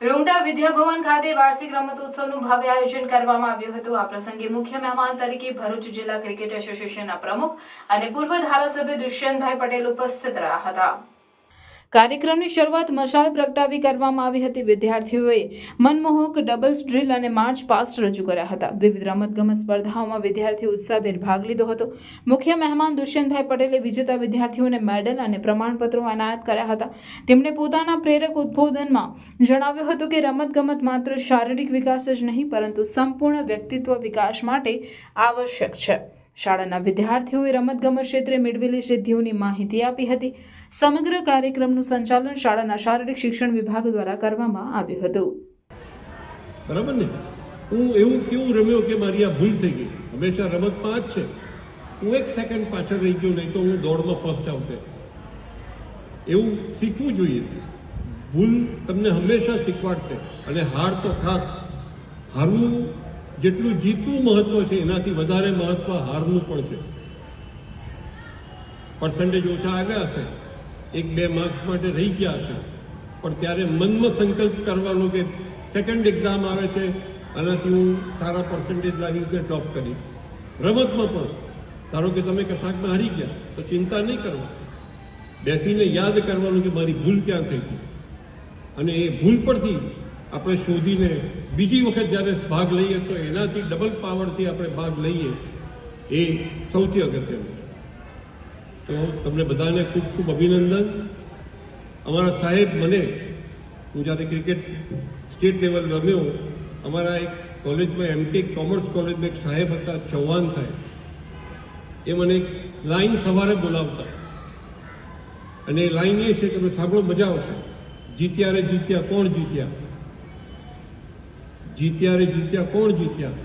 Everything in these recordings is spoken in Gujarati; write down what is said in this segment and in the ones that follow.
રૂંગટા વિદ્યાભવન ખાતે વાર્ષિક રમતોત્સવનું ભવ્ય આયોજન કરવામાં આવ્યું હતું। આ પ્રસંગે મુખ્ય મહેમાન તરીકે ભરૂચ જિલ્લા ક્રિકેટ એસોસિએશનના પ્રમુખ અને પૂર્વ ધારાસભ્ય દુષ્યંતભાઈ પટેલ ઉપસ્થિત રહ્યા હતા। કાર્યક્રમની શરૂઆત મશાલ પ્રગટાવી કરવામાં આવી હતી। વિદ્યાર્થીઓએ મનમોહક ડબલ્સ ડ્રીલ અને માર્ચ પાસ્ટ રજૂ કર્યા હતા। વિવિધ રમતગમત સ્પર્ધાઓમાં વિદ્યાર્થીઓ ઉત્સાહભેર ભાગ લીધો હતો। મુખ્ય મહેમાન દુષ્યંતભાઈ પટેલે વિજેતા વિદ્યાર્થીઓને મેડલ અને પ્રમાણપત્રો એનાયત કર્યા હતા। તેમણે પોતાના પ્રેરક ઉદ્બોધનમાં જણાવ્યું હતું કે રમતગમત માત્ર શારીરિક વિકાસ જ નહીં પરંતુ સંપૂર્ણ વ્યક્તિત્વ વિકાસ માટે આવશ્યક છે। શાળાના વિદ્યાર્થીઓએ રમતગમત ક્ષેત્રે મેળવેલી સિદ્ધિઓની માહિતી આપી હતી। સમગ્ર કાર્યક્રમનું સંચાલન શાળાના શારીરિક શિક્ષણ વિભાગ દ્વારા કરવામાં આવ્યું હતું। બરાબર ને, હું એવું કેવું રમ્યો કે મારી આ ભૂલ થઈ ગઈ। હંમેશા રમતમાં જ છે, હું એક સેકન્ડ પાછળ રહી ગયો, નહીં તો હું દોડમાં ફર્સ્ટ આવતે। એવું શીખવું જોઈએ। ભૂલ તમને હંમેશા શીખવાડશે, અને હાર તો ખાસ। હારવું જેટલું જીતવું મહત્વ છે એનાથી વધારે મહત્વ હારનું પણ છે। પર્સન્ટેજ ઓછા આવ્યા હશે, 1-2 માર્ક્સ માટે રહી ગયા હશે, પણ ત્યારે મનમાં સંકલ્પ કરવાનો કે સેકન્ડ એક્ઝામ આવે છે, આનાથી હું સારા પર્સન્ટેજ લાવીને ટોપ કરીશ। રમતમાં પણ ધારો કે તમે કશાકમાં હારી ગયા તો ચિંતા નહીં કરો, બેસીને યાદ કરવાનું કે મારી ભૂલ ક્યાં થઈ હતી, અને એ ભૂલ પરથી આપણે શોધીને બીજી વખત જ્યારે ભાગ લઈએ તો એનાથી ડબલ પાવરથી આપણે ભાગ લઈએ, એ સૌથી અગત્યનું છે। તો તમને બધાને ખૂબ ખૂબ અભિનંદન। અમારા સાહેબ મને, હું જ્યારે ક્રિકેટ સ્ટેટ લેવલ રમ્યો, અમારા એક કોલેજમાં MK કોમર્સ કોલેજમાં એક સાહેબ હતા, ચૌહાણ સાહેબ, એ મને એક લાઈન સવારે બોલાવતા, અને એ લાઈન એ છે કે તમે સાંભળો, મજા આવશે। જીત્યા રે જીત્યા કોણ જીત્યા, જીત્યા રે જીત્યા કોણ જીત્યા,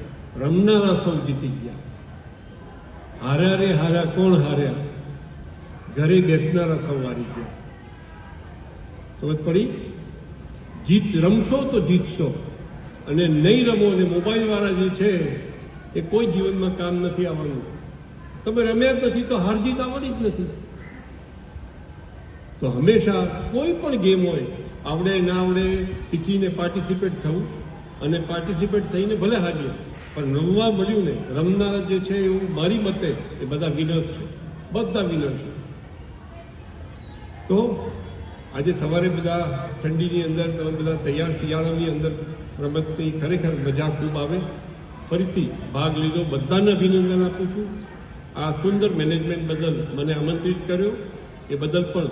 રમનારા સૌ જીતી ગયા। હાર્યા રે હાર્યા કોણ હાર્યા, ઘરે બેસનારા સૌ હારી ગયા। સમજ પડી? જીત રમશો તો જીતશો, અને નહીં રમો અને મોબાઈલ વાળા જે છે એ કોઈ જીવનમાં કામ નથી આવવાનું। તમે રમ્યા જ નથી તો હાર જીત આવવાની જ નથી। તો હંમેશા કોઈ પણ ગેમ હોય, આવડે ના આવડે, શીખીને પાર્ટિસિપેટ થવું, અને પાર્ટિસિપેટ થઈને ભલે હારીએ પણ રમવા મળ્યું ને, રમનારા જે છે એવું મારી મતે એ બધા વિનર્સ છે, બધા વિનર છે। તો આજે સવારે બધા ઠંડીની અંદર તમે બધા તૈયાર, શિયાળાની અંદર રમતની ખરેખર મજા ખૂબ આવે। ફરીથી ભાગ લીધો, બધાને અભિનંદન આપું છું। આ સુંદર મેનેજમેન્ટ બદલ મને આમંત્રિત કર્યો એ બદલ પણ